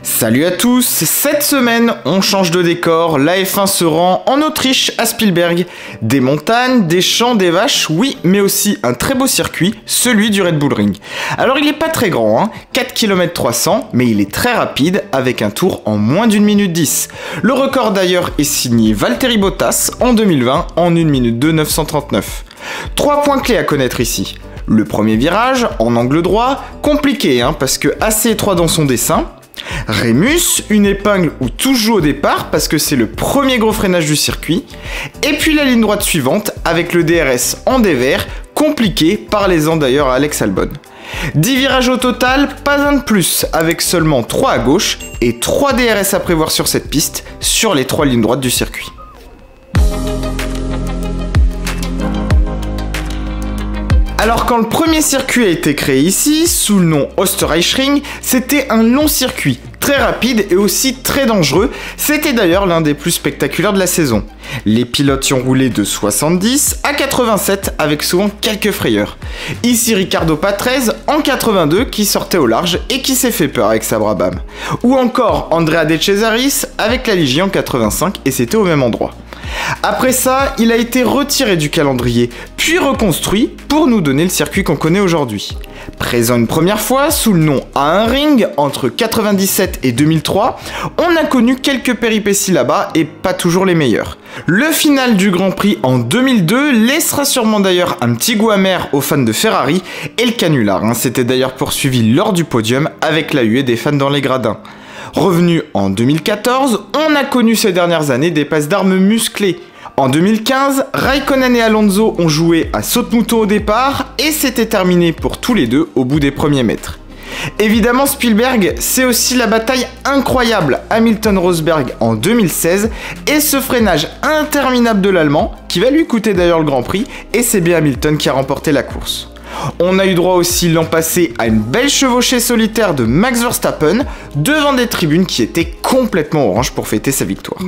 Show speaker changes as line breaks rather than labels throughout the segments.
Salut à tous, cette semaine on change de décor, la F1 se rend en Autriche à Spielberg. Des montagnes, des champs, des vaches, oui, mais aussi un très beau circuit, celui du Red Bull Ring. Alors il est pas très grand, 4 km 300, mais il est très rapide avec un tour en moins d'1 minute 10. Le record d'ailleurs est signé Valtteri Bottas en 2020 en 1 minute 2 939. 3 points clés à connaître ici. Le premier virage, en angle droit, compliqué parce que assez étroit dans son dessin. Rémus, une épingle où tout joue au départ parce que c'est le premier gros freinage du circuit. Et puis la ligne droite suivante avec le DRS en dévers, compliqué, parlez-en d'ailleurs à Alex Albon. 10 virages au total, pas un de plus, avec seulement 3 à gauche et 3 DRS à prévoir sur cette piste, sur les 3 lignes droites du circuit. Alors quand le premier circuit a été créé ici, sous le nom Österreichring, c'était un long circuit, très rapide et aussi très dangereux, c'était d'ailleurs l'un des plus spectaculaires de la saison. Les pilotes y ont roulé de 70 à 87 avec souvent quelques frayeurs. Ici Riccardo Patrese en 82 qui sortait au large et qui s'est fait peur avec sa Brabham. Ou encore Andrea De Cesaris avec la Ligier en 85 et c'était au même endroit. Après ça, il a été retiré du calendrier, puis reconstruit pour nous donner le circuit qu'on connaît aujourd'hui. Présent une première fois sous le nom A1 entre 97 et 2003, on a connu quelques péripéties là-bas et pas toujours les meilleures. Le final du Grand Prix en 2002 laissera sûrement d'ailleurs un petit goût amer aux fans de Ferrari et le canular s'était d'ailleurs poursuivi lors du podium avec la huée des fans dans les gradins. Revenu en 2014, on a connu ces dernières années des passes d'armes musclées. En 2015, Raikkonen et Alonso ont joué à saute-mouton au départ et c'était terminé pour tous les deux au bout des premiers mètres. Évidemment, Spielberg, c'est aussi la bataille incroyable Hamilton-Rosberg en 2016 et ce freinage interminable de l'Allemand qui va lui coûter d'ailleurs le Grand Prix et c'est bien Hamilton qui a remporté la course. On a eu droit aussi l'an passé à une belle chevauchée solitaire de Max Verstappen devant des tribunes qui étaient complètement oranges pour fêter sa victoire.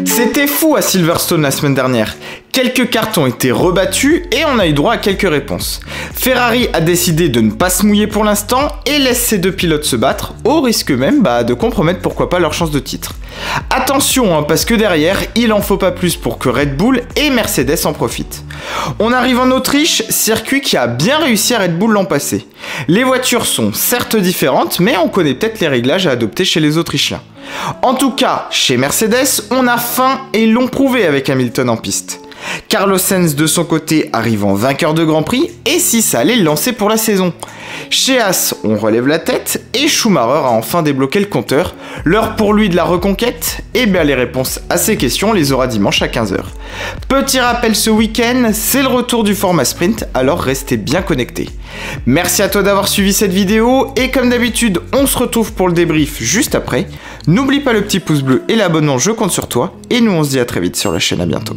C'était fou à Silverstone la semaine dernière. Quelques cartes ont été rebattus et on a eu droit à quelques réponses. Ferrari a décidé de ne pas se mouiller pour l'instant et laisse ses deux pilotes se battre, au risque même de compromettre pourquoi pas leur chance de titre. Attention parce que derrière, il en faut pas plus pour que Red Bull et Mercedes en profitent. On arrive en Autriche, circuit qui a bien réussi à Red Bull l'an passé. Les voitures sont certes différentes, mais on connaît peut-être les réglages à adopter chez les Autrichiens. En tout cas, chez Mercedes, on a faim et l'ont prouvé avec Hamilton en piste. Carlos Sainz de son côté arrive en vainqueur de Grand Prix et si ça allait le lancer pour la saison. Chez Haas, on relève la tête et Schumacher a enfin débloqué le compteur. L'heure pour lui de la reconquête, et bien les réponses à ces questions on les aura dimanche à 15h. Petit rappel ce week-end, c'est le retour du format sprint, alors restez bien connectés. Merci à toi d'avoir suivi cette vidéo et comme d'habitude on se retrouve pour le débrief juste après. N'oublie pas le petit pouce bleu et l'abonnement, je compte sur toi et nous on se dit à très vite sur la chaîne, à bientôt.